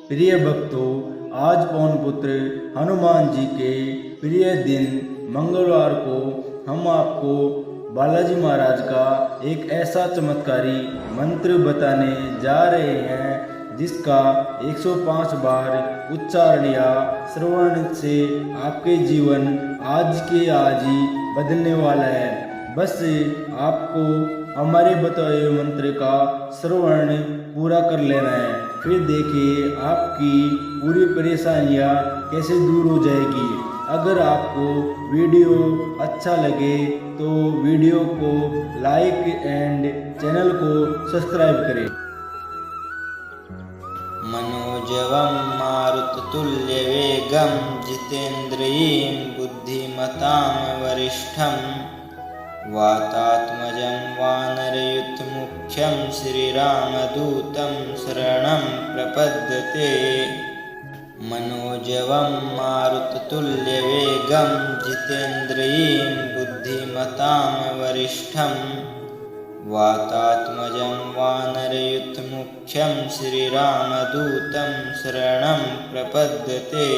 प्रिय भक्तों, आज पवन पुत्र हनुमान जी के प्रिय दिन मंगलवार को हम आपको बालाजी महाराज का एक ऐसा चमत्कारी मंत्र बताने जा रहे हैं जिसका 105 बार उच्चारण या श्रवण से आपके जीवन आज के आज ही बदलने वाला है। बस आपको हमारे बताए हुए मंत्र का श्रवण पूरा कर लेना है, फिर देखिए आपकी पूरी परेशानियां कैसे दूर हो जाएगी। अगर आपको वीडियो अच्छा लगे तो वीडियो को लाइक एंड चैनल को सब्सक्राइब करें। मनोजवं मारुततुल्यवेगं जितेन्द्रियं बुद्धिमतां वरिष्ठं वातात्मजं वानरयुतमुख्यं श्रीरामदूतं शरणं प्रपद्यते। मनोजवं मारुततुल्यवेगं जितेन्द्रियं बुद्धिमतां वरिष्ठं वातात्मजं वानरयुतमुख्यं श्रीरामदूतं शरणं प्रपद्यते।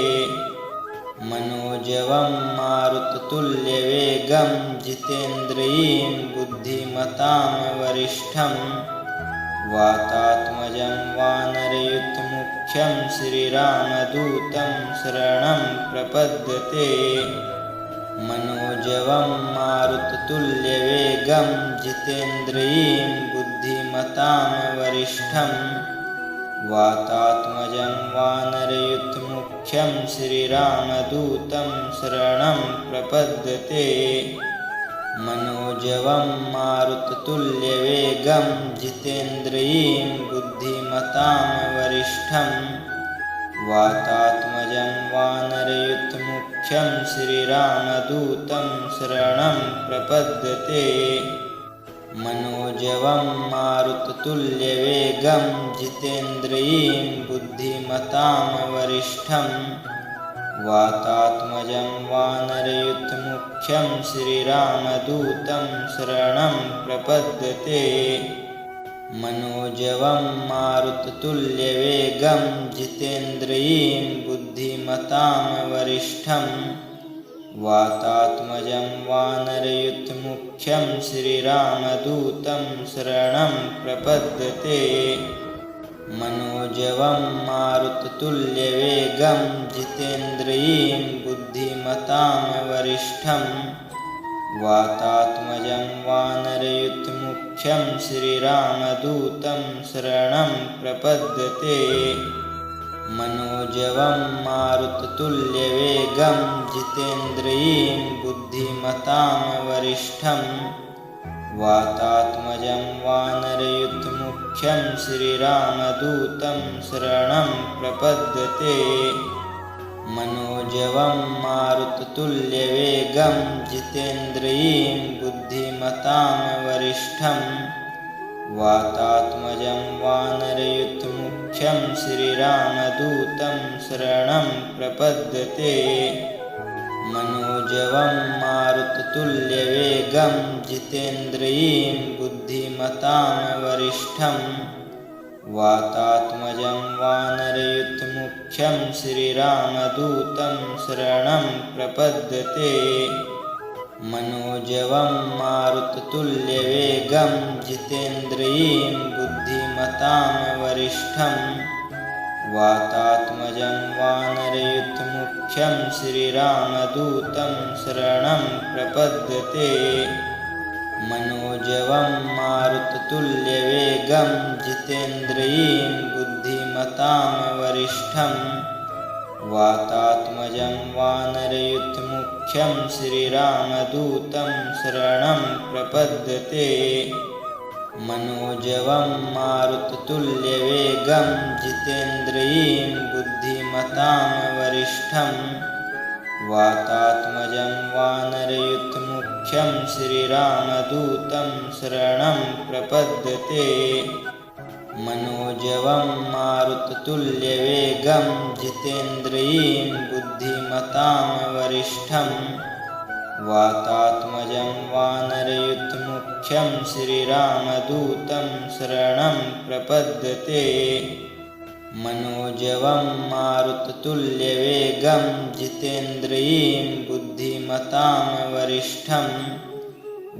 मनोजवं मारुततुल्यवेगं जितेन्द्रियं बुद्धिमतां वरिष्ठं वातात्मजं वानरयुतमुख्यं श्रीरामदूतं शरणं प्रपद्यते। मनोजवं मारुततुल्यवेगं जितेन्द्रियं बुद्धिमतां वरिष्ठं वातात्मजं वानरयुतमुख्यं श्रीरामदूतं शरणं प्रपद्यते। मनोजवं मारुततुल्यवेगं जितेन्द्रियं बुद्धिमतां वरिष्ठं वातात्मजं वानरयुतमुख्यं श्रीरामदूतं शरणं प्रपद्यते। मनोजवं मारुततुल्यवेगं जितेन्द्रियं बुद्धिमतां वरिष्ठं वातात्मजं वानरयुतमुख्यं श्रीरामदूतं शरणं प्रपद्यते। मनोजवं मारुततुल्यवेगं जितेन्द्रियं बुद्धिमतां वरिष्ठं वातात्मजं वानरयुतमुख्यं श्रीरामदूतं शरणं प्रपद्यते। मनोजवं मारुततुल्यवेगं जितेन्द्रियं बुद्धिमतां वरिष्ठं वातात्मजं वानरयुतमुख्यं श्रीरामदूतं शरणं प्रपद्यते। मनोजवं मारुततुल्यवेगं जितेन्द्रियं बुद्धिमतां वरिष्ठं वातात्मजं वानरयुतमुख्यं श्रीरामदूतं शरणं प्रपद्यते। मनोजवं मारुततुल्यवेगं जितेन्द्रियं बुद्धिमतां वरिष्ठं वातात्मजं वानरयुतमुख्यं श्रीरामदूतं शरणं प्रपद्यते। मनोजवं मारुततुल्यवेगं जितेन्द्रियं बुद्धिमतां वरिष्ठं वातात्मजं वानरयुतमुख्यं श्रीरामदूतं शरणं प्रपद्यते। मनोजवं मारुततुल्यवेगं जितेन्द्रियं बुद्धिमतां वरिष्ठं वातात्मजं वानरयुतमुख्यं श्रीरामदूतं शरणं प्रपद्यते। मनोजवं मारुततुल्यवेगं जितेन्द्रियं बुद्धिमतां वरिष्ठं वातात्मजं वानरयुतमुख्यं श्रीरामदूतं शरणं प्रपद्यते। मनोजवं मारुततुल्यवेगं जितेन्द्रियं बुद्धिमतां वरिष्ठं वातात्मजं वानरयुतमुख्यं श्रीरामदूतं शरणं प्रपद्यते। मनोजवं मारुततुल्यवेगं जितेन्द्रियं बुद्धिमतां वरिष्ठं वातात्मजं वानरयुतमुख्यं श्रीरामदूतं शरणं प्रपद्यते। मनोजवं मारुततुल्यवेगं जितेन्द्रियं बुद्धिमतां वरिष्ठं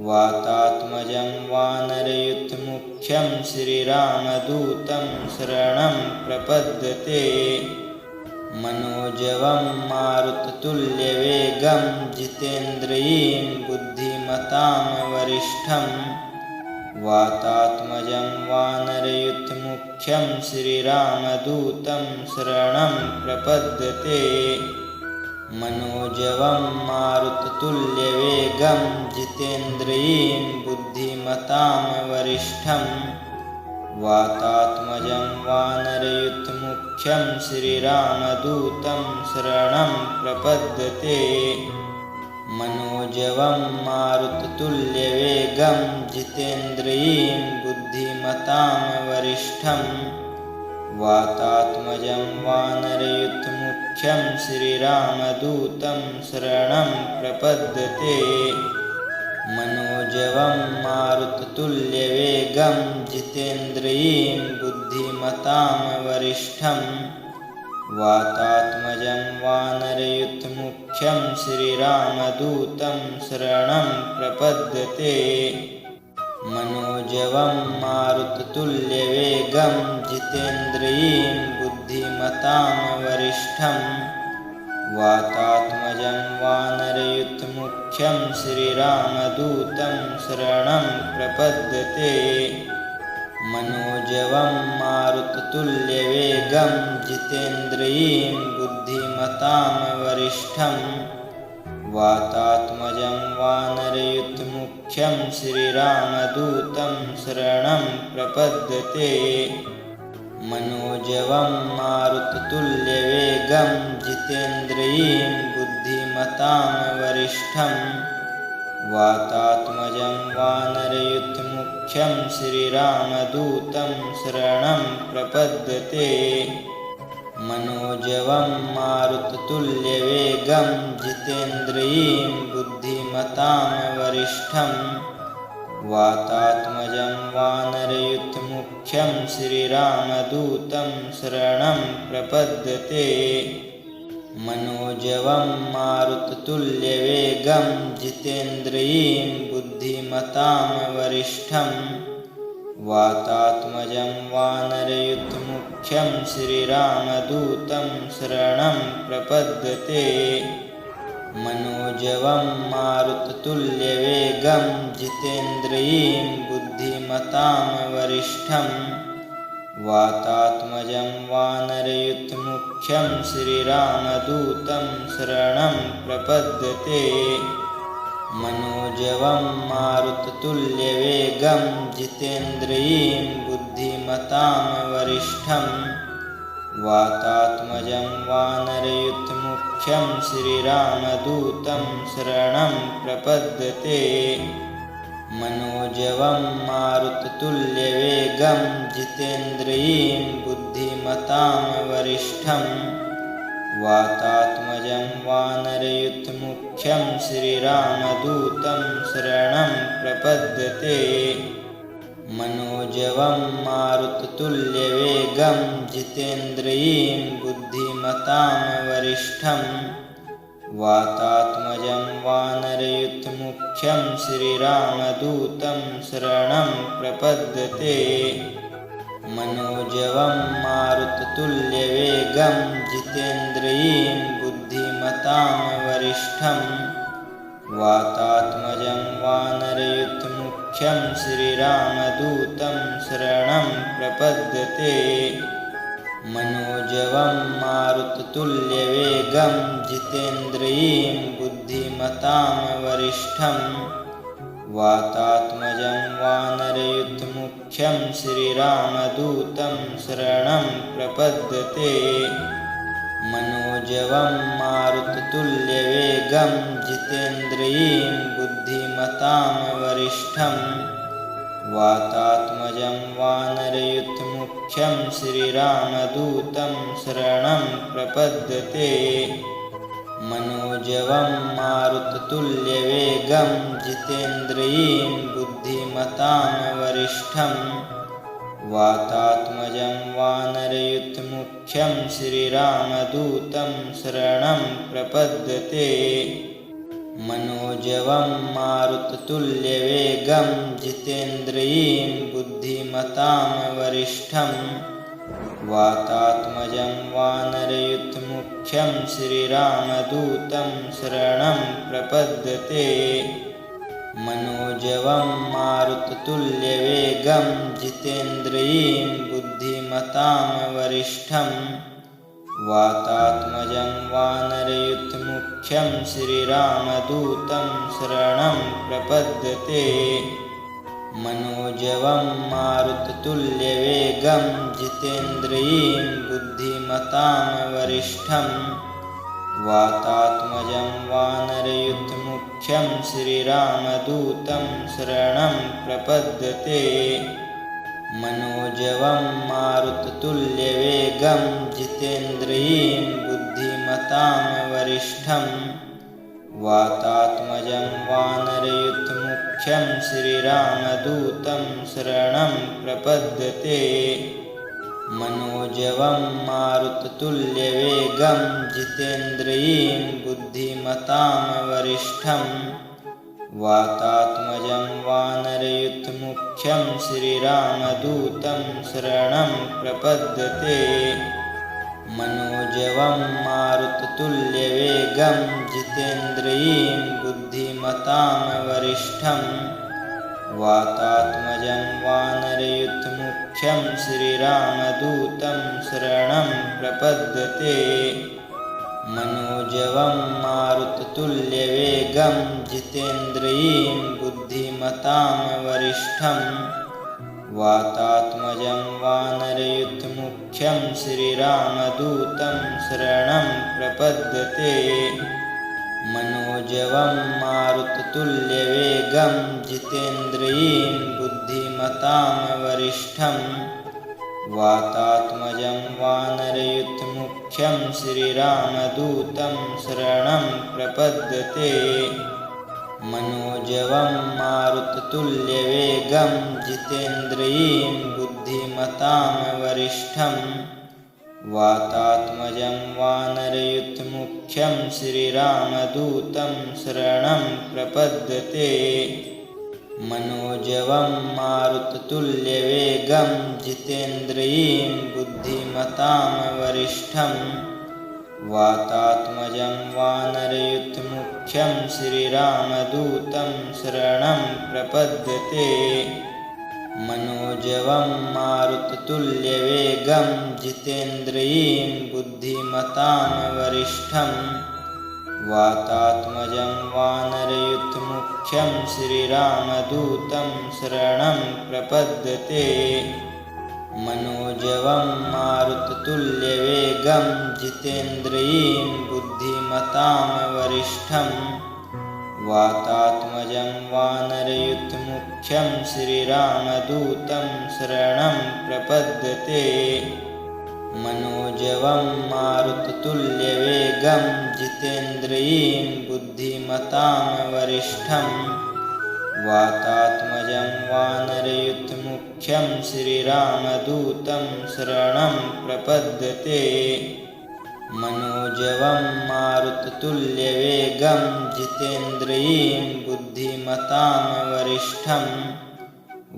वातात्मजं वानरयूथमुख्यं श्रीरामदूतं शरणं प्रपद्यते। मनोजवं मारुततुल्यवेगं जितेन्द्रियं बुद्धिमतां वरिष्ठं वातात्मजं वानरयूथमुख्यं श्रीरामदूतं शरणं प्रपद्यते। मनोजवं मारुततुल्यवेगं जितेन्द्रियं बुद्धिमतां वरिष्ठं वातात्मजं वानरयूथमुख्यं श्रीरामदूतं शरणं प्रपद्यते। मनोजवं मारुततुल्यवेगं जितेन्द्रियं बुद्धिमतां वरिष्ठं वातात्मजं वानरयूथमुख्यं श्रीरामदूतं शरणं प्रपद्यते। मनोजवं मारुततुल्यवेगं जितेन्द्रियं बुद्धिमतां वरिष्ठं वातात्मजं वानरयूथमुख्यं श्रीरामदूतं शरणं प्रपद्यते। मनोजवं मारुततुल्यवेगं जितेन्द्रियं बुद्धिमतां वरिष्ठं वातात्मजं वानरयूथमुख्यं श्रीरामदूतं शरणं प्रपद्यते। मनोजवं मारुततुल्यवेगं जितेन्द्रियं बुद्धिमतां वरिष्ठं वातात्मजं वानरयूथमुख्यं श्रीरामदूतं शरणं प्रपद्यते। मनोजवं मारुततुल्यवेगं जितेन्द्रियं बुद्धिमतां वरिष्ठं वातात्मजं वानरयूथमुख्यं श्रीरामदूतं शरणं प्रपद्यते। मनोजवं मारुततुल्यवेगं जितेन्द्रियं बुद्धिमतां वरिष्ठं वातात्मजं वानरयूथमुख्यं श्रीरामदूतं शरणं प्रपद्यते। मनोजवं मारुततुल्यवेगं जितेन्द्रियं बुद्धिमतां वरिष्ठं वातात्मजं वानरयूथमुख्यं श्रीरामदूतं शरणं प्रपद्यते। मनोजवं मारुततुल्यवेगं जितेन्द्रियं बुद्धिमतां वरिष्ठं वातात्मजं वानरयूथमुख्यं श्रीरामदूतं शरणं प्रपद्यते। मनोजवं मारुततुल्यवेगं जितेन्द्रियं बुद्धिमतां वरिष्ठं वातात्मजं वानरयूथमुख्यं श्रीरामदूतं शरणं प्रपद्यते। मनोजवं मारुततुल्यवेगं जितेन्द्रियं बुद्धिमतां वरिष्ठं वातात्मजं वानरयूथमुख्यं श्रीरामदूतं शरणं प्रपद्यते। मनोजवं मारुततुल्यवेगं जितेन्द्रियं बुद्धिमतां वरिष्ठं वातात्मजं वानरयूथमुख्यं श्रीरामदूतं शरणं प्रपद्यते। मनोजवं मारुततुल्यवेगं जितेन्द्रियं बुद्धिमतां वरिष्ठं वातात्मजं वानरयूथमुख्यं श्रीरामदूतं शरणं प्रपद्यते। मनोजवं मारुततुल्यवेगं जितेन्द्रियं बुद्धिमतां वरिष्ठं वातात्मजं वानरयूथमुख्यं श्रीरामदूतं शरणं प्रपद्यते। मनोजवं वातात्मजं वानरयुथमुख्यं श्रीरामदूतं शरणं प्रपद्यते मनोजवं मारुततुल्यवेगं जितेन्द्रियं बुद्धिमतां वरिष्ठं वातात्मजं वानरयुथमुख्यं श्रीरामदूतं शरणं प्रपद्यते मनोजवं मारुततुल्यवेगं जितेन्द्रियं बुद्धिमतां वरिष्ठं वातात्मजं वानरयुथमुख्यं श्रीरामदूतं शरणं प्रपद्यते मनोजवं मारुततुल्यवेगं जितेन्द्रियं बुद्धिमतां वरिष्ठं वातात्मजं वानरयुथमुख्यं श्रीरामदूतं शरणं प्रपद्यते मनोजवं मारुततुल्यवेगं जितेन्द्रियं बुद्धिमतां वरिष्ठं वातात्मजं वानरयुथमुख्यं श्रीरामदूतं शरणं प्रपद्यते मनोजवं मारुततुल्यवेगं जितेन्द्रियं बुद्धिमतां वरिष्ठं वातात्मजं वानरयुथमुख्यं श्रीरामदूतं शरणं प्रपद्यते मनोजवं मारुततुल्यवेगं जितेन्द्रियं बुद्धिमतां वरिष्ठं वातात्मजं वानरयुथमुख्यं श्रीरामदूतं शरणं प्रपद्यते मनोजवं मारुततुल्यवेगं जितेन्द्रियं बुद्धिमतां वरिष्ठं वातात्मजं वानरयुथमुख्यं श्रीरामदूतं शरणं प्रपद्यते मनोजवं मारुततुल्यवेगं जितेन्द्रियं बुद्धिमतां वरिष्ठं वातात्मजं वानरयुथमुख्यं श्रीरामदूतं शरणं प्रपद्यते मनोजवं मारुततुल्यवेगं जितेन्द्रियं बुद्धिमतां वरिष्ठं वातात्मजं वानरयुथमुख्यं श्रीरामदूतं शरणं प्रपद्यते मनोजवं मारुततुल्यवेगं जितेन्द्रियं बुद्धिमतां वरिष्ठं वातात्मजं वानरयुथमुख्यं श्रीरामदूतं शरणं प्रपद्यते मनोजवं मारुततुल्यवेगं जितेन्द्रियं बुद्धिमतां वरिष्ठं वातात्मजं वानरयुथमुख्यं श्रीरामदूतं शरणं प्रपद्यते मनोजवं मारुततुल्यवेगं जितेन्द्रियं बुद्धिमतां वरिष्ठं वातात्मजं वानरयुथमुख्यं श्रीरामदूतं शरणं प्रपद्यते मनोजवं मारुततुल्यवेगं जितेन्द्रियं बुद्धिमतां वरिष्ठं वातात्मजं वानरयुथमुख्यं श्रीरामदूतं शरणं प्रपद्यते मनोजवं मारुततुल्यवेगं जितेन्द्रियं बुद्धिमतां वरिष्ठं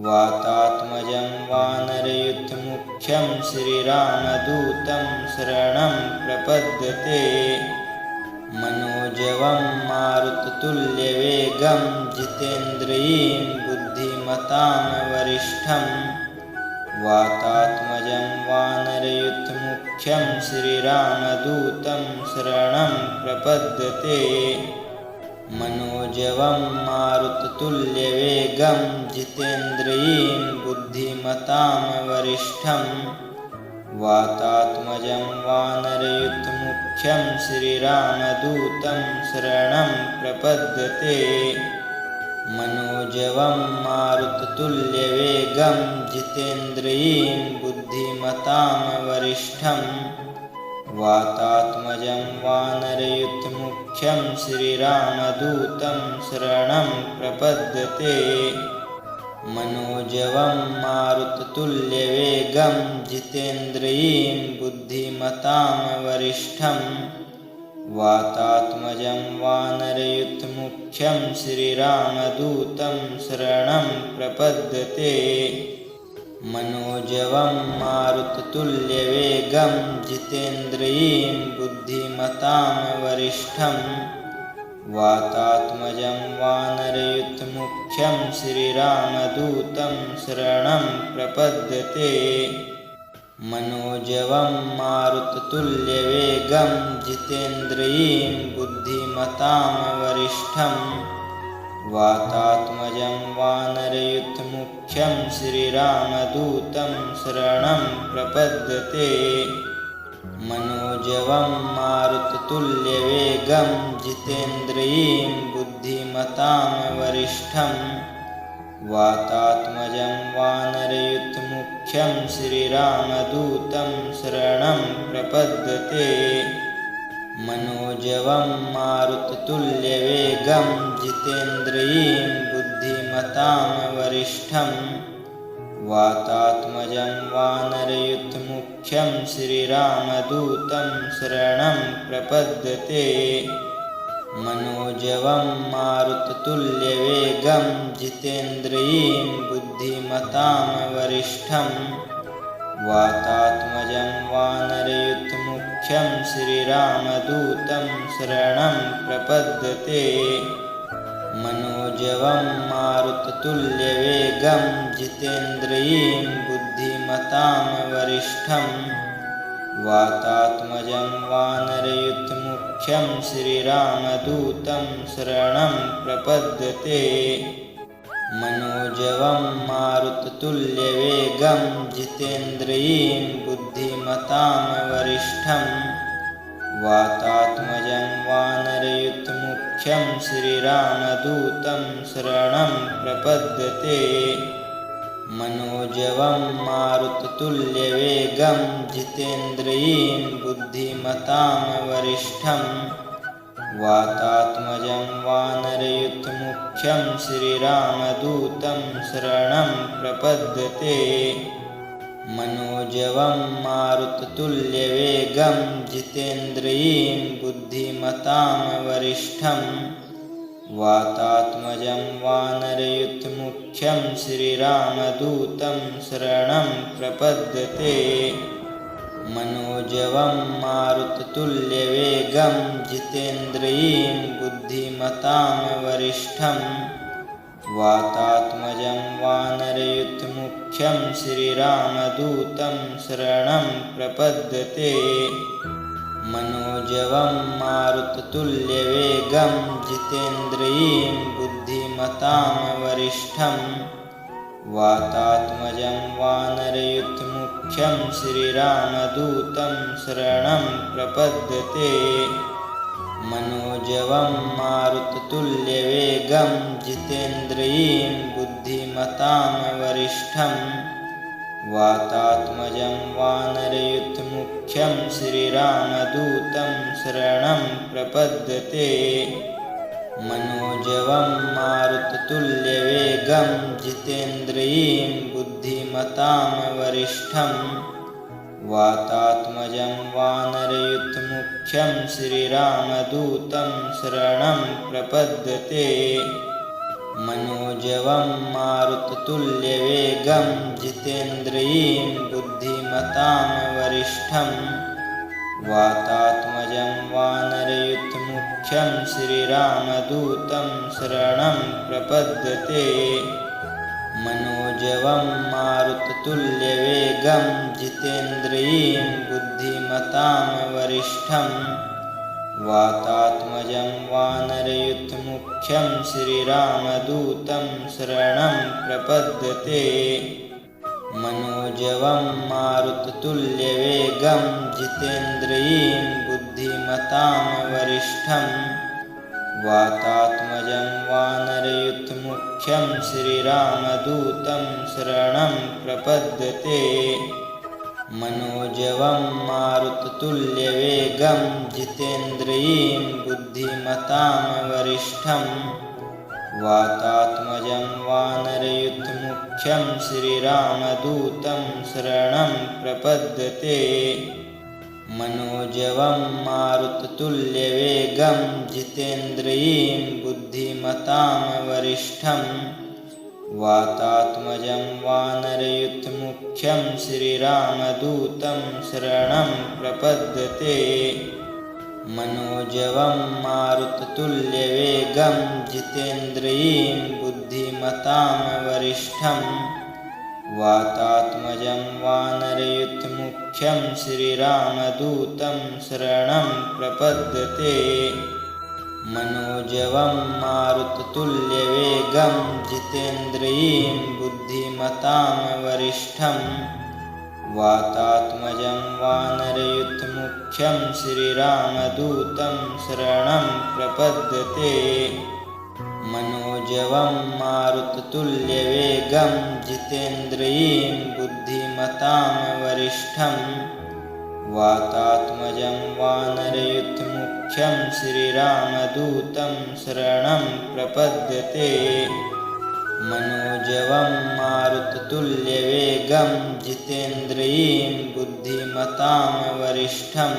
वातात्मजं वानरयुथमुख्यं श्रीरामदूतं शरणं प्रपद्यते मनोजवं मारुततुल्यवेगं जितेन्द्रियं बुद्धिमतां वरिष्ठं वातात्मजं वानरयुथमुख्यं श्रीरामदूतं शरणं प्रपद्यते मनोजवं मारुततुल्यवेगं जितेन्द्रियं बुद्धिमतां वरिष्ठं वातात्मजं वानरयुथमुख्यं श्रीरामदूतं शरणं प्रपद्यते मनोजवं मारुततुल्यवेगं जितेन्द्रियं बुद्धिमतां वरिष्ठं वातात्मजं वानरयुथमुख्यं श्रीरामदूतं शरणं प्रपद्यते मनोजवं मारुततुल्यवेगं जितेन्द्रियं बुद्धिमतां वरिष्ठं वातात्मजं वानरयुथमुख्यं श्रीरामदूतं शरणं प्रपद्यते। मनोजवं मारुततुल्यवेगं जितेन्द्रियं बुद्धिमतां वरिष्ठं वातात्मजं वानरयुथमुख्यं श्रीरामदूतं शरणं प्रपद्यते। मनोजवं मारुततुल्यवेगं जितेन्द्रियं बुद्धिमतां वरिष्ठं वातात्मजं वानरयुथमुख्यं श्रीरामदूतं शरणं प्रपद्यते। मनोजवं मारुततुल्यवेगं जितेन्द्रियं बुद्धिमतां वरिष्ठं वातात्मजं वानरयुथमुख्यं श्रीरामदूतं शरणं प्रपद्यते। मनोजवं मारुततुल्यवेगं जितेन्द्रियं बुद्धिमतां वरिष्ठं वातात्मजं वानरयुथमुख्यं श्रीरामदूतं शरणं प्रपद्यते। मनोजवं मारुततुल्यवेगं जितेन्द्रियं बुद्धिमतां वरिष्ठं वातात्मजं वानरयुथमुख्यं श्रीरामदूतं शरणं प्रपद्यते। मनोजवं मारुततुल्यवेगं जितेन्द्रियं बुद्धिमतां वरिष्ठं वातात्मजं वानरयुथमुख्यं श्रीरामदूतं शरणं प्रपद्यते। मनोजवं मारुततुल्यवेगं जितेन्द्रियं बुद्धिमतां वरिष्ठं वातात्मजं वानरयुथमुख्यं श्रीरामदूतं शरणं प्रपद्यते। मनोजवं मारुततुल्यवेगं जितेन्द्रियं बुद्धिमतां वरिष्ठं वातात्मजं वानरयुथमुख्यं श्रीरामदूतं शरणं प्रपद्यते। मनोजवं मारुततुल्यवेगं जितेन्द्रियं बुद्धिमतां वरिष्ठं वातात्मजं वानरयुथमुख्यं श्रीरामदूतं शरणं प्रपद्यते। मनोजवं मारुततुल्यवेगं जितेन्द्रियं बुद्धिमतां वरिष्ठं वातात्मजं वानरयुथमुख्यं श्रीरामदूतं शरणं प्रपद्यते। मनोजवं मारुततुल्यवेगं जितेन्द्रियं बुद्धिमतां वरिष्ठं वातात्मजं वानरयुथमुख्यं श्रीरामदूतं शरणं प्रपद्यते। मनोजवं मारुततुल्यवेगं जितेन्द्रियं बुद्धिमतां वरिष्ठं वातात्मजं वानरयुथमुख्यं श्रीरामदूतं शरणं प्रपद्यते। मनोजवं मारुततुल्यवेगं जितेन्द्रियं बुद्धिमतां वरिष्ठं वातात्मजं वानरयुथमुख्यं श्रीरामदूतं शरणं प्रपद्यते। मनोजवं मारुततुल्यवेगं जितेन्द्रियं बुद्धिमतां वरिष्ठं वातात्मजं वानरयुथमुख्यं श्रीरामदूतं शरणं प्रपद्यते। मनोजवं मारुततुल्यवेगं जितेन्द्रियं बुद्धिमतां वरिष्ठं वातात्मजं वानरयुथमुख्यं श्रीरामदूतं शरणं प्रपद्यते। मनोजवं मारुततुल्यवेगं जितेन्द्रियं बुद्धिमतां वरिष्ठं वातात्मजं वानरयुथमुख्यं श्रीरामदूतं शरणं प्रपद्यते। मनोजवं मारुततुल्यवेगं जितेन्द्रियं बुद्धिमतां वरिष्ठं वातात्मजं वानरयुथमुख्यं श्रीरामदूतं शरणं प्रपद्यते मनोजवं मारुततुल्यवेगं जितेन्द्रियं बुद्धिमतां वरिष्ठं वातात्मजं वानरयुथमुख्यं श्रीरामदूतं शरणं प्रपद्यते मनोजवं मारुततुल्यवेगं जितेन्द्रियं बुद्धिमतां वरिष्ठं वातात्मजं वानरयुथमुख्यं श्रीरामदूतं शरणं प्रपद्यते मनोजवं मारुततुल्यवेगं जितेन्द्रियं बुद्धिमतां वरिष्ठं वातात्मजं वानरयुथमुख्यं श्रीरामदूतं शरणं प्रपद्यते मनोजवं मारुततुल्यवेगं जितेन्द्रियं बुद्धिमतां वरिष्ठं वातात्मजं वानरयुथमुख्यं श्रीरामदूतं शरणं प्रपद्यते मनोजवं मारुततुल्यवेगं जितेन्द्रियं बुद्धिमतां वरिष्ठं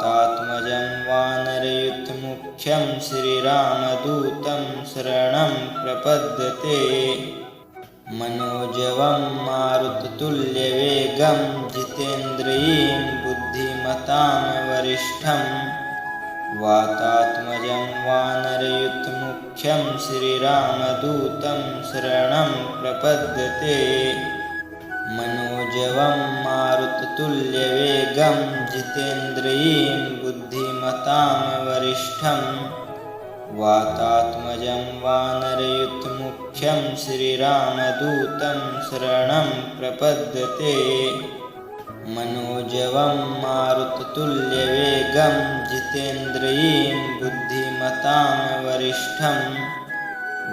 वातात्मजं वानरयुथमुख्यं श्रीरामदूतं शरणं प्रपद्यते मनोजवं मारुततुल्यवेगं जितेन्द्रियं बुद्धिमतां वरिष्ठं वातात्मजं वानरयुथमुख्यं श्रीरामदूतं शरणं प्रपद्यते मनोजवं मारुततुल्यवेगं जितेन्द्रियं बुद्धिमतां वरिष्ठं वातात्मजं वानरयुथमुख्यं श्रीरामदूतं शरणं प्रपद्यते मनोजवं मारुततुल्यवेगं जितेन्द्रियं बुद्धिमतां वरिष्ठं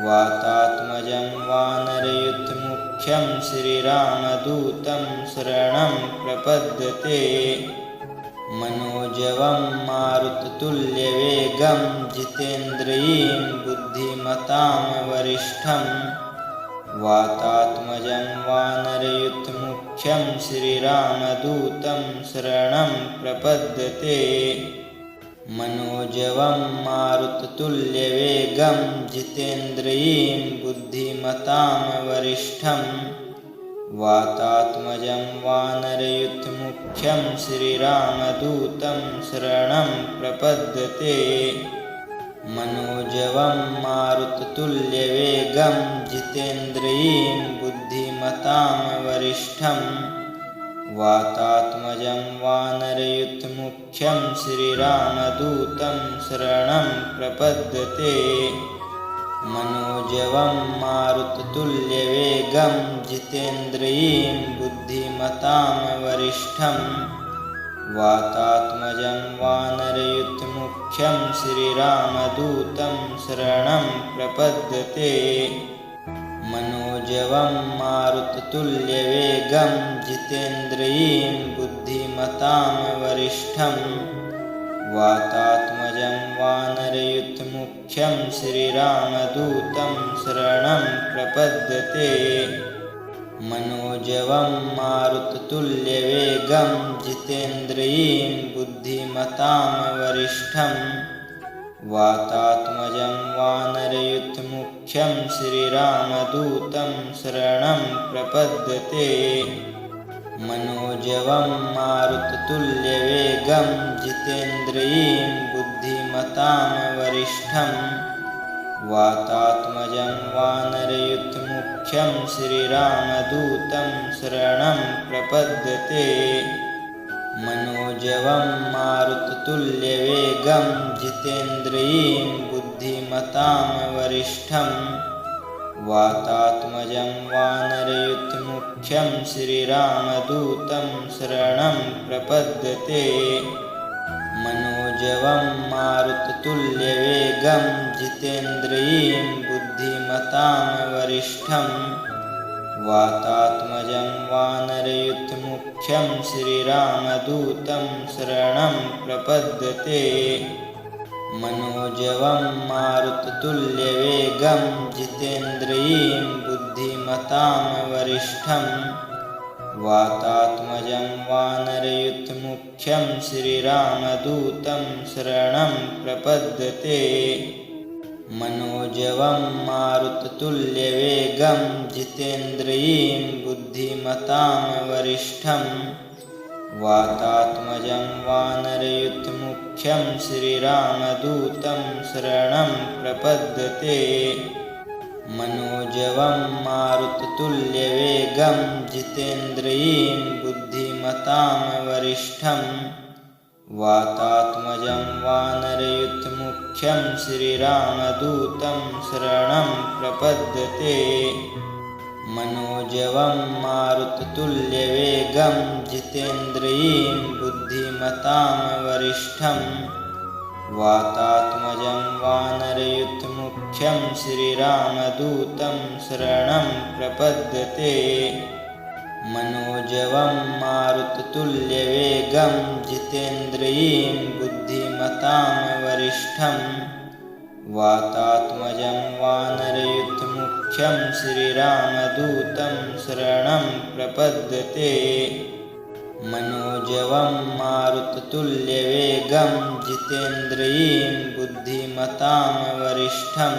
वातात्मजं वानरयुथमुख्यं श्रीरामदूतं शरणं प्रपद्यते मनोजवं मारुततुल्यवेगं जितेन्द्रियं बुद्धिमतां वरिष्ठं वातात्मजं वानरयुथमुख्यं श्रीरामदूतं शरणं प्रपद्यते मनोजवं मारुततुल्यवेगं जितेन्द्रियं बुद्धिमतां वरिष्ठं वातात्मजं वानरयुथमुख्यं श्रीरामदूतं शरणं प्रपद्यते मनोजवं मारुततुल्यवेगं जितेन्द्रियं बुद्धिमतां वरिष्ठं वातात्मजं वानरयुथमुख्यं श्रीरामदूतं शरणं प्रपद्यते मनोजवं मारुततुल्यवेगं जितेन्द्रियं बुद्धिमतां वरिष्ठं वातात्मजं वानरयुथमुख्यं श्रीरामदूतं शरणं प्रपद्यते मनोजवं मारुततुल्यवेगं जितेन्द्रियं बुद्धिमतां वरिष्ठं वातात्मजं वानरयुथमुख्यं श्रीरामदूतं शरणं प्रपद्यते मनोजवं मारुततुल्यवेगं जितेन्द्रियं बुद्धिमतां वरिष्ठं वातात्मजं वानरयुथमुख्यं श्रीरामदूतं शरणं प्रपद्यते मनोजवं मारुततुल्यवेगं जितेन्द्रियं बुद्धिमतां वरिष्ठं वातात्मजं वानरयुथमुख्यं श्रीरामदूतं शरणं प्रपद्यते मनोजवं मारुततुल्यवेगं जितेन्द्रियं बुद्धिमतां वरिष्ठं वातात्मजं वानरयुथमुख्यं श्रीरामदूतं शरणं प्रपद्यते मनोजवं मारुततुल्यवेगं जितेन्द्रियं बुद्धिमतां वरिष्ठं वातात्मजं वानरयुथमुख्यं श्रीरामदूतं शरणं प्रपद्यते मनोजवं मारुततुल्यवेगं जितेन्द्रियं बुद्धिमतां वरिष्ठं वातात्मजं वानरयूथमुख्यं श्रीरामदूतं शरणं प्रपद्यते। मनोजवं मारुततुल्यवेगं जितेन्द्रियं बुद्धिमतां वरिष्ठं वातात्मजं वानरयूथमुख्यं श्रीरामदूतं शरणं प्रपद्यते। मनोजवं मारुततुल्यवेगं जितेन्द्रियं बुद्धिमतां वरिष्ठं वातात्मजं वानरयूथमुख्यं श्रीरामदूतं शरणं प्रपद्यते। मनोजवं मारुततुल्यवेगं जितेन्द्रियं बुद्धिमतां वरिष्ठं वातात्मजं वानरयूथमुख्यं श्रीरामदूतं शरणं प्रपद्यते। मनोजवं मारुततुल्यवेगं जितेन्द्रियं बुद्धिमतां वरिष्ठं वातात्मजं वानरयूथमुख्यं श्रीरामदूतं शरणं प्रपद्यते। मनोजवं मारुततुल्यवेगं जितेन्द्रियं बुद्धिमतां वरिष्ठं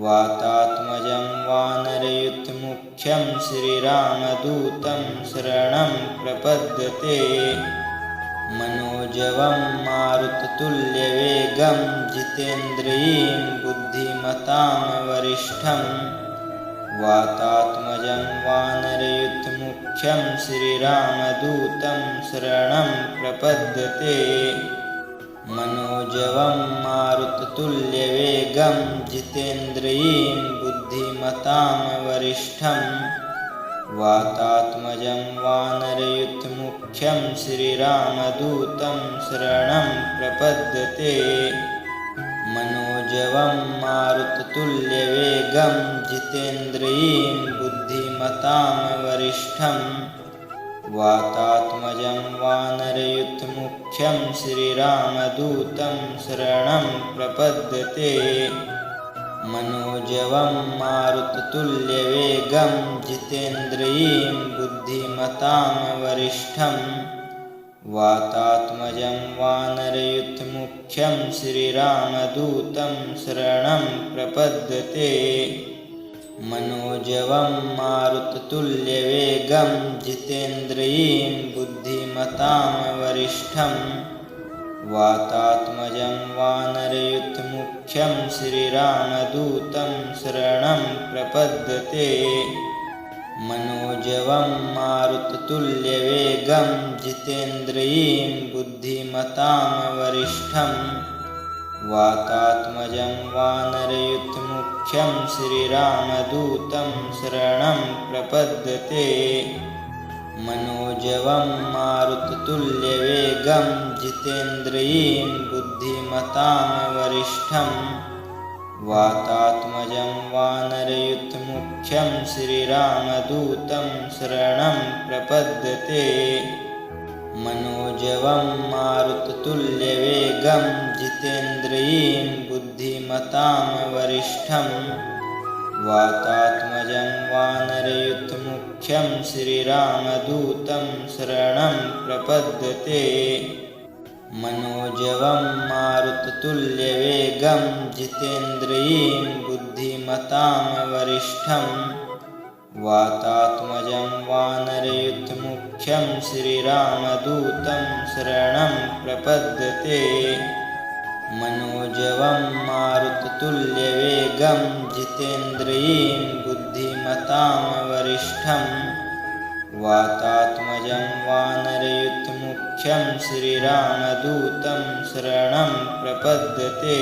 वातात्मजं वानरयूथमुख्यं श्रीरामदूतं शरणं प्रपद्यते। मनोजवं मारुततुल्यवेगं जितेन्द्रियं बुद्धिमतां वरिष्ठं वातात्मजं वानरयूथमुख्यं श्रीरामदूतं शरणं प्रपद्यते। मनोजवं मारुततुल्यवेगं जितेन्द्रियं बुद्धिमतां वरिष्ठं वातात्मजं वानरयूथमुख्यं श्रीरामदूतं शरणं प्रपद्यते। मनोजवं मारुततुल्यवेगं जितेन्द्रियं बुद्धिमतां वरिष्ठं वातात्मजं वानरयूथमुख्यं श्रीरामदूतं शरणं प्रपद्यते। मनोजवं मारुततुल्यवेगं जितेन्द्रियं बुद्धिमतां वरिष्ठं वातात्मजं वानरयूथमुख्यं श्रीरामदूतं शरणं प्रपद्यते। मनोजवं मारुततुल्यवेगं जितेन्द्रियं बुद्धिमतां वरिष्ठं वातात्मजं वानरयूथमुख्यं श्रीरामदूतं शरणं प्रपद्यते। मनोजवं मारुततुल्यवेगं जितेन्द्रियं बुद्धिमतां वरिष्ठं वातात्मजं वानरयूथमुख्यं श्रीरामदूतं शरणं प्रपद्यते। मनोजवं मारुततुल्यवेगं जितेन्द्रियं बुद्धिमतां वरिष्ठं वातात्मजं वानरयूथमुख्यं श्रीरामदूतं शरणं प्रपद्यते। मनोजवं मारुततुल्यवेगं जितेन्द्रियं बुद्धिमतां वरिष्ठं वातात्मजं वानरयूथमुख्यं श्रीरामदूतं शरणं प्रपद्यते। मनोजवं मारुततुल्यवेगं जितेन्द्रियं बुद्धिमतां वरिष्ठं वातात्मजं वानरयूथमुख्यं श्रीरामदूतं शरणं प्रपद्यते। मनोजवं मारुततुल्यवेगं जितेन्द्रियं बुद्धिमतां वरिष्ठं वातात्मजं वानरयूथमुख्यं श्रीरामदूतं शरणं प्रपद्यते।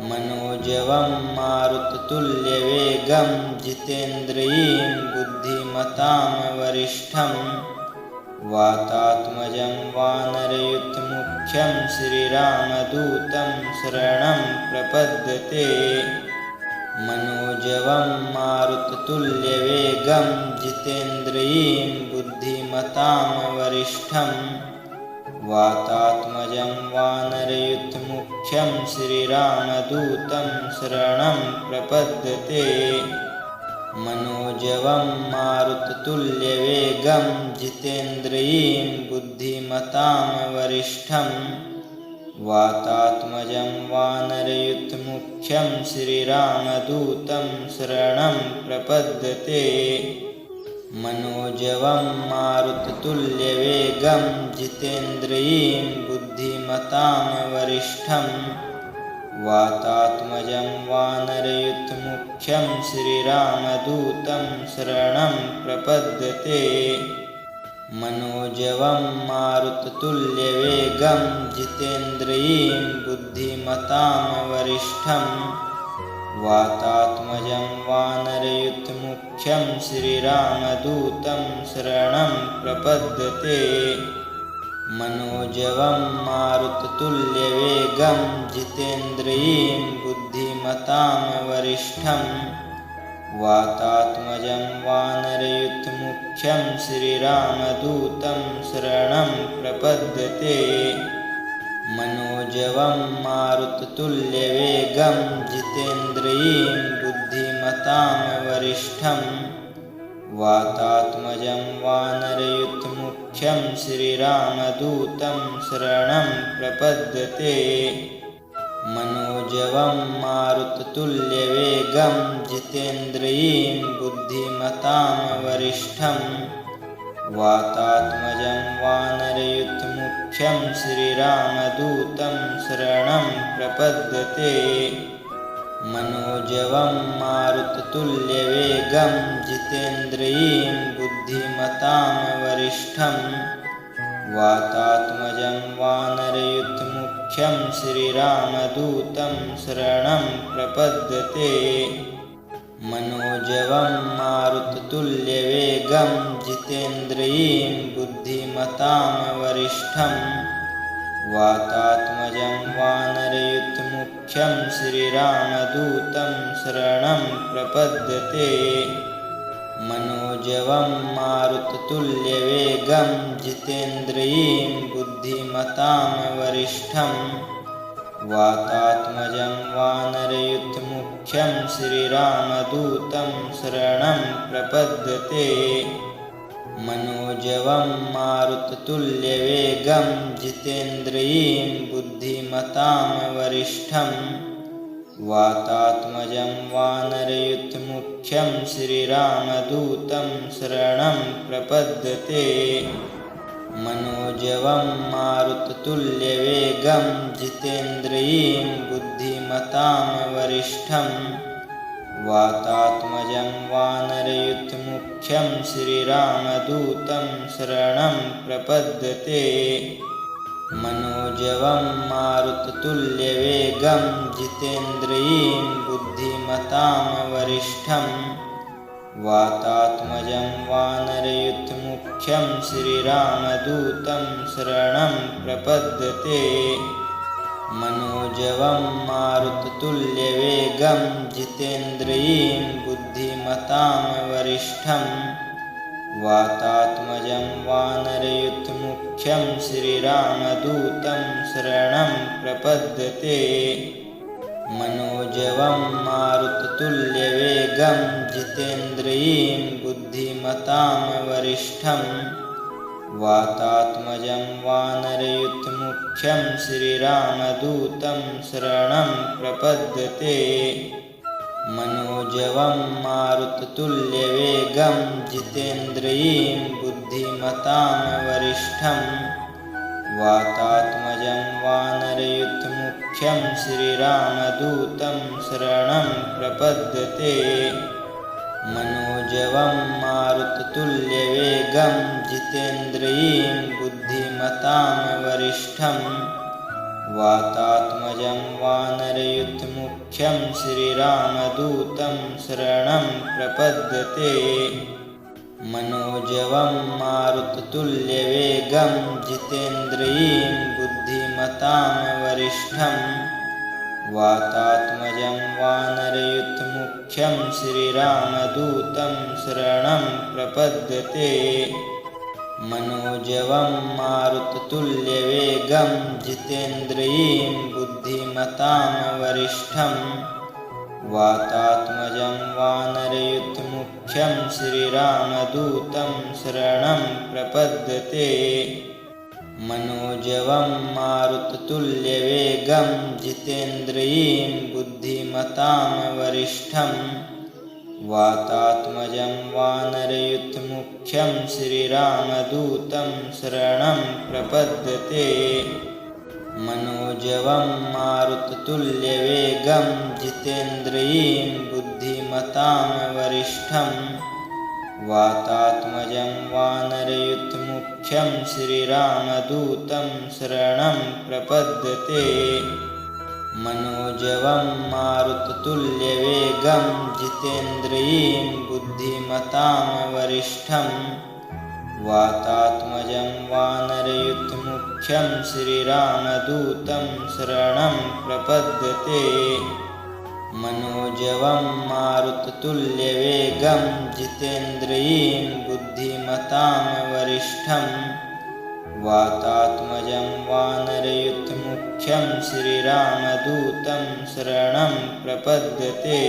मनोजवं मारुततुल्यवेगं जितेन्द्रियं बुद्धिमतां वरिष्ठं वातात्मजं वानरयूथमुख्यं श्रीरामदूतं शरणं प्रपद्यते। मनोजवं मारुततुल्यवेगं जितेन्द्रियं बुद्धिमतां वरिष्ठं वातात्मजं वानरयुथमुख्यं श्रीरामदूतं शरणं प्रपद्यते मनोजवं मारुततुल्यवेगं जितेन्द्रियं बुद्धिमतां वरिष्ठं वातात्मजं वानरयुथमुख्यं श्रीरामदूतं शरणं प्रपद्यते मनोजवं मारुततुल्यवेगं जितेन्द्रियं बुद्धिमतां वरिष्ठं वातात्मजं वानरयुथमुख्यं श्रीरामदूतं शरणं प्रपद्यते मनोजवं मारुततुल्यवेगं जितेन्द्रियं बुद्धिमतां वरिष्ठं वातात्मजं वानरयुथमुख्यं श्रीरामदूतं शरणं प्रपद्यते मनोजवं मारुततुल्यवेगं जितेन्द्रियं बुद्धिमतां वरिष्ठं वातात्मजं वानरयुथमुख्यं श्रीरामदूतं शरणं प्रपद्यते मनोजवं मारुततुल्यवेगं जितेन्द्रियं बुद्धिमतां वरिष्ठं वातात्मजं वानरयुथमुख्यं श्रीरामदूतं शरणं प्रपद्यते मनोजवं मारुततुल्यवेगं जितेन्द्रियं बुद्धिमतां वरिष्ठं वातात्मजं वानरयुथमुख्यं श्रीरामदूतं शरणं प्रपद्यते मनोजवं मारुततुल्यवेगं जितेन्द्रियं बुद्धिमतां वरिष्ठं वातात्मजं वानरयुथमुख्यं श्रीरामदूतं शरणं प्रपद्यते मनोजवं मारुततुल्यवेगं जितेन्द्रियं बुद्धिमतां वरिष्ठं वातात्मजं वानरयुथमुख्यं श्रीरामदूतं शरणं प्रपद्यते मनोजवं मारुततुल्यवेगं जितेन्द्रियं बुद्धिमतां वरिष्ठं वातात्मजं वानरयुथमुख्यं श्रीरामदूतं शरणं प्रपद्यते मनोजवं मारुततुल्यवेगं जितेन्द्रियं बुद्धिमतां वरिष्ठं वातात्मजं वानरयुथमुख्यं श्रीरामदूतं शरणं प्रपद्यते मनोजवं मारुततुल्यवेगं जितेन्द्रियं बुद्धिमतां वरिष्ठं वातात्मजं वानरयुथमुख्यं श्रीरामदूतं शरणं प्रपद्यते मनोजवं मारुततुल्यवेगं जितेन्द्रियं बुद्धिमतां वरिष्ठं वातात्मजं वानरयुथमुख्यं श्रीरामदूतं शरणं प्रपद्यते मनोजवं मारुततुल्यवेगं जितेन्द्रियं बुद्धिमतां वरिष्ठं वातात्मजं वानरयुथमुख्यं श्रीरामदूतं शरणं प्रपद्यते मनोजवं मारुततुल्यवेगं जितेन्द्रियं बुद्धिमतां वरिष्ठं वातात्मजं वानरयुथमुख्यं श्रीरामदूतं शरणं प्रपद्यते मनोजवं मारुततुल्यवेगं जितेन्द्रियं बुद्धिमतां वरिष्ठं वातात्मजं वानरयुथमुख्यं श्रीरामदूतं शरणं प्रपद्यते मनोजवं मारुततुल्यवेगं जितेन्द्रियं बुद्धिमतां वरिष्ठं वातात्मजं वानरयुथमुख्यं श्रीरामदूतं शरणं प्रपद्यते मनोजवं मारुततुल्यवेगं जितेन्द्रियं बुद्धिमतां वरिष्ठं वातात्मजं वानरयुथमुख्यं श्रीरामदूतं शरणं प्रपद्यते मनोजवं मारुततुल्यवेगं जितेन्द्रियं बुद्धिमतां वरिष्ठं वातात्मजं वानरयूथमुख्यं श्रीरामदूतं शरणं प्रपद्यते। मनोजवं मारुततुल्यवेगं जितेन्द्रियं बुद्धिमतां वरिष्ठं वातात्मजं वानरयूथमुख्यं श्रीरामदूतं शरणं प्रपद्यते। मनोजवं मारुततुल्यवेगं जितेन्द्रियं बुद्धिमतां वरिष्ठं वातात्मजं वानरयूथमुख्यं श्रीरामदूतं शरणं प्रपद्यते। मनोजवं मारुततुल्यवेगं जितेन्द्रियं बुद्धिमतां वरिष्ठं वातात्मजं वानरयूथमुख्यं श्रीरामदूतं शरणं प्रपद्यते। मनोजवं मारुततुल्यवेगं जितेन्द्रियं बुद्धिमतां वरिष्ठं वातात्मजं वानरयूथमुख्यं श्रीरामदूतं शरणं प्रपद्यते।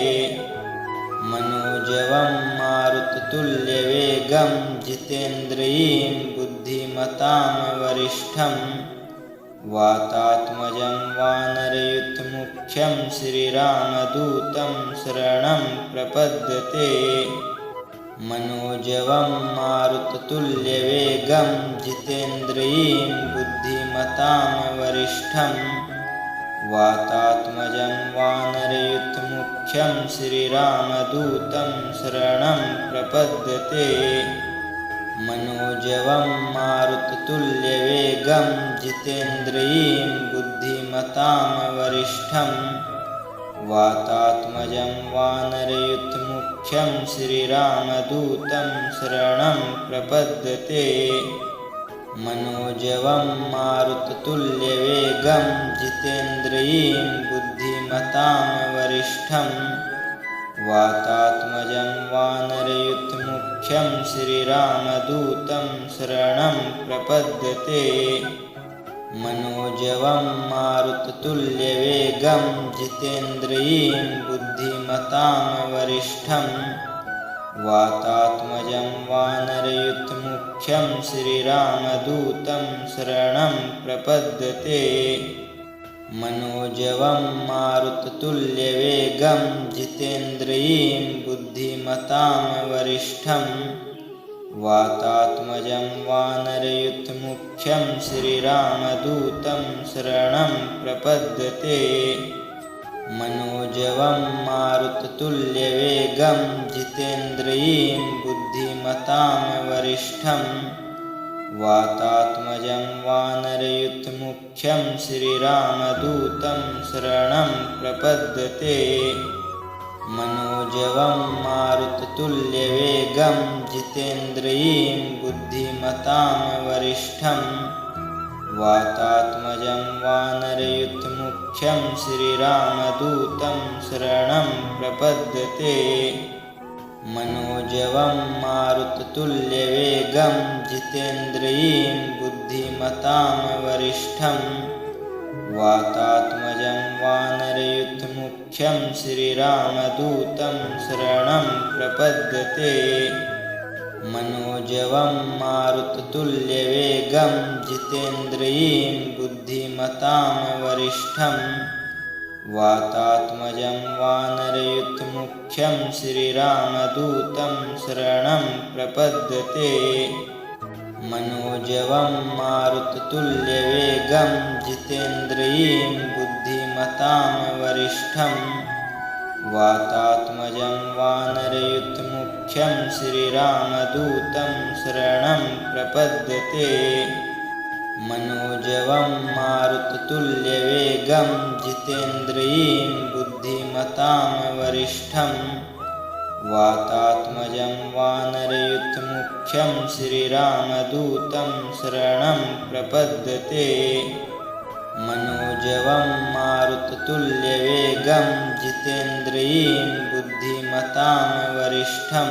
मनोजवं मारुततुल्यवेगं जितेन्द्रियं बुद्धिमतां वरिष्ठं वातात्मजं वानरयूथमुख्यं श्रीरामदूतं शरणं प्रपद्यते। मनोजवं मारुततुल्यवेगं जितेन्द्रियं बुद्धिमतां वरिष्ठं वातात्मजं वानरयूथमुख्यं श्रीरामदूतं शरणं प्रपद्यते। मनोजवं मारुततुल्यवेगं जितेन्द्रियं बुद्धिमतां वरिष्ठं वातात्मजं वानरयूथमुख्यं श्रीरामदूतं शरणं प्रपद्यते। मनोजवं मारुततुल्यवेगं जितेन्द्रियं बुद्धिमतां वरिष्ठं वातात्मजं वानरयूथमुख्यं श्रीरामदूतं शरणं प्रपद्यते। मनोजवं मारुततुल्यवेगं जितेन्द्रियं बुद्धिमतां वरिष्ठं वातात्मजं वानरयूथमुख्यं श्रीरामदूतं शरणं प्रपद्यते। मनोजवं मारुततुल्यवेगं जितेन्द्रियं बुद्धिमतां वरिष्ठं वातात्मजं वानरयूथमुख्यं श्रीरामदूतं शरणं प्रपद्यते। मनोजवं मारुततुल्यवेगं जितेन्द्रियं बुद्धिमतां वरिष्ठं वातात्मजं वानरयूथमुख्यं श्रीरामदूतं शरणं प्रपद्यते। मनोजवं मारुततुल्यवेगं जितेन्द्रियं बुद्धिमतां वरिष्ठं वातात्मजं वानरयूथमुख्यं श्रीरामदूतं शरणं प्रपद्यते। मनोजवं मारुततुल्यवेगं जितेन्द्रियं बुद्धिमतां वरिष्ठं वातात्मजं वानरयूथमुख्यं श्रीरामदूतं शरणं प्रपद्यते। मनोजवं मारुततुल्यवेगं जितेन्द्रियं बुद्धिमतां वरिष्ठं वातात्मजं वानरयूथमुख्यं श्रीरामदूतं शरणं प्रपद्यते। मनोजवं मारुततुल्यवेगं जितेन्द्रियं बुद्धिमतां वरिष्ठं वातात्मजं वानरयूथमुख्यं श्रीरामदूतं शरणं प्रपद्यते। मनोजवं मारुततुल्यवेगं जितेन्द्रियं बुद्धिमतां वरिष्ठं वातात्मजं वानरयूथमुख्यं श्रीरामदूतं शरणं प्रपद्यते। मनोजवं मारुततुल्यवेगं जितेन्द्रियं बुद्धिमतां वरिष्ठं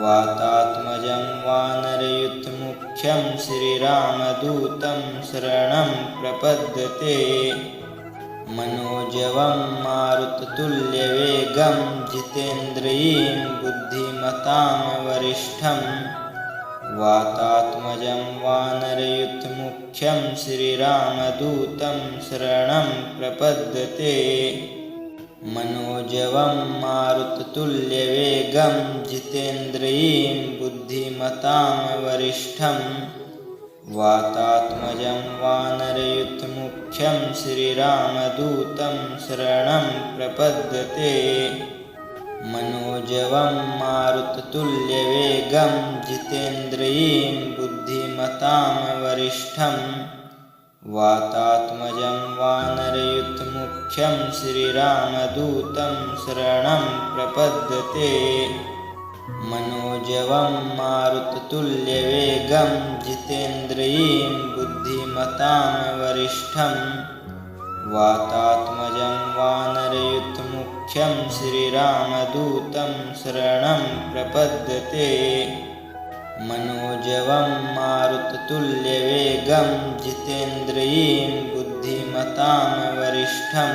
वातात्मजं वानरयुथमुख्यं श्रीरामदूतं शरणं प्रपद्यते मनोजवं मारुततुल्यवेगं जितेन्द्रियं बुद्धिमतां वरिष्ठं वातात्मजं वानरयुथमुख्यं श्रीरामदूतं शरणं प्रपद्यते मनोजवं मारुततुल्यवेगं जितेन्द्रियं बुद्धिमतां वरिष्ठं वातात्मजं वानरयुथमुख्यं श्रीरामदूतं शरणं प्रपद्यते मनोजवं मारुततुल्यवेगं जितेन्द्रियं बुद्धिमतां वरिष्ठं वातात्मजं वानरयुथमुख्यं श्रीरामदूतं शरणं प्रपद्यते मनोजवं मारुततुल्यवेगं जितेन्द्रियं बुद्धिमतां वरिष्ठं वातात्मजं वानरयुथमुख्यं श्रीरामदूतं शरणं प्रपद्यते मनोजवं मारुततुल्यवेगं जितेन्द्रियं बुद्धिमतां वरिष्ठं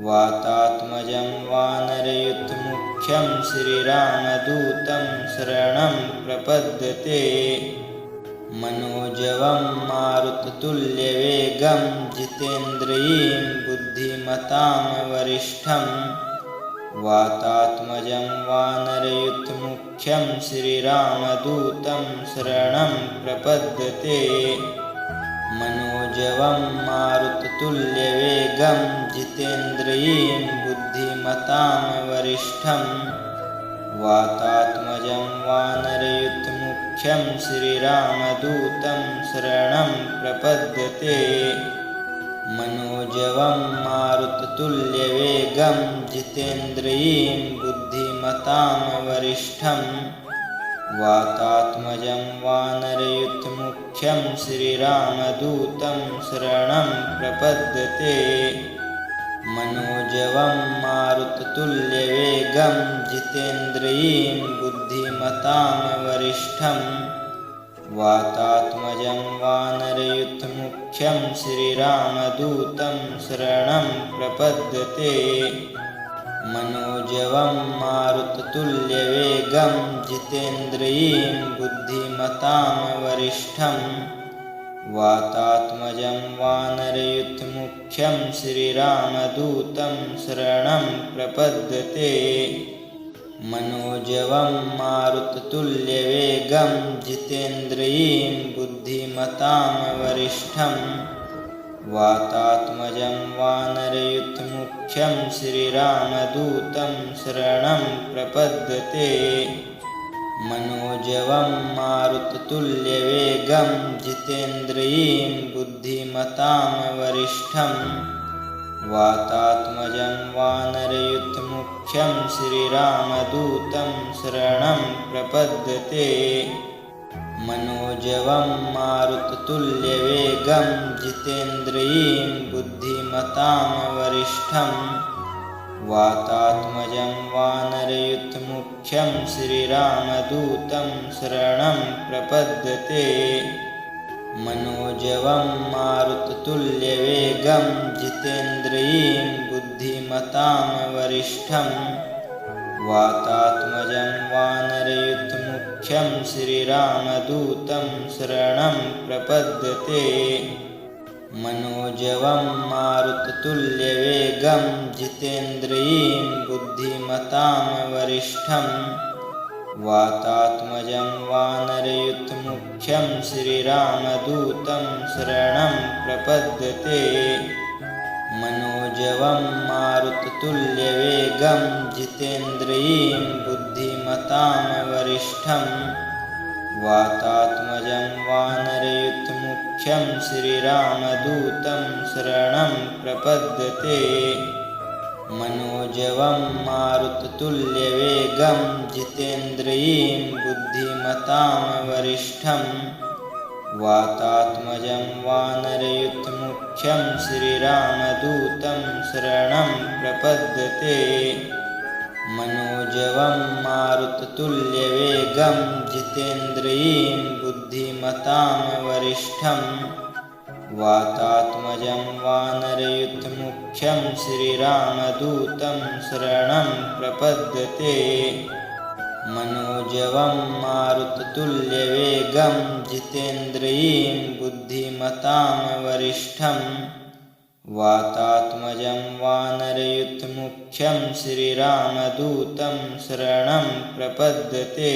वातात्मजं वानरयुथमुख्यं श्रीरामदूतं शरणं प्रपद्यते मनोजवं मारुततुल्यवेगं जितेन्द्रियं बुद्धिमतां वरिष्ठं वातात्मजं वानरयुथमुख्यं श्रीरामदूतं शरणं प्रपद्यते मनोजवं मारुततुल्यवेगं जितेन्द्रियं बुद्धिमतां वरिष्ठं वातात्मजं वानरयुथमुख्यं श्रीरामदूतं शरणं प्रपद्यते मनोजवं मारुततुल्यवेगं जितेन्द्रियं बुद्धिमतां वरिष्ठं वातात्मजं वानरयुथमुख्यं श्रीरामदूतं शरणं प्रपद्यते मनोजवं मारुततुल्यवेगं जितेन्द्रियं बुद्धिमतां वरिष्ठं वातात्मजं वानरयुथमुख्यं श्रीरामदूतं शरणं प्रपद्यते मनोजवं मारुततुल्यवेगं जितेन्द्रियं बुद्धिमतां वरिष्ठं वातात्मजं वानरयुथमुख्यं श्रीरामदूतं शरणं प्रपद्यते मनोजवं मारुततुल्यवेगं जितेन्द्रियं बुद्धिमतां वरिष्ठं वातात्मजं वानरयुथमुख्यं श्रीरामदूतं शरणं प्रपद्यते मनोजवं मारुततुल्यवेगं जितेन्द्रियं बुद्धिमतां वरिष्ठं वातात्मजं वानरयुथमुख्यं श्रीरामदूतं शरणं प्रपद्यते मनोजवं मारुततुल्यवेगं जितेन्द्रियं बुद्धिमतां वरिष्ठं वातात्मजं वानरयुथमुख्यं श्रीरामदूतं शरणं प्रपद्यते मनोजवं मारुततुल्यवेगं जितेन्द्रियं बुद्धिमतां वरिष्ठं वातात्मजं वानरयुथमुख्यं श्रीरामदूतं शरणं प्रपद्यते मनोजवं मारुततुल्यवेगं जितेन्द्रियं बुद्धिमतां वरिष्ठं वातात्मजं वानरयुथमुख्यं श्रीरामदूतं शरणं प्रपद्यते मनोजवं मारुततुल्यवेगं जितेन्द्रियं बुद्धिमतां वरिष्ठं वातात्मजं वानरयुथमुख्यं श्रीरामदूतं शरणं प्रपद्यते मनोजवं मारुततुल्यवेगं जितेन्द्रियं बुद्धिमतां वरिष्ठं वातात्मजं वानरयुथमुख्यं श्रीरामदूतं शरणं प्रपद्यते मनोजवं मारुततुल्यवेगं जितेन्द्रियं बुद्धिमतां वरिष्ठं वातात्मजं वानरयूथमुख्यं श्रीरामदूतं शरणं प्रपद्यते। मनोजवं मारुततुल्यवेगं जितेन्द्रियं बुद्धिमतां वरिष्ठं वातात्मजं वानरयूथमुख्यं श्रीरामदूतं शरणं प्रपद्यते।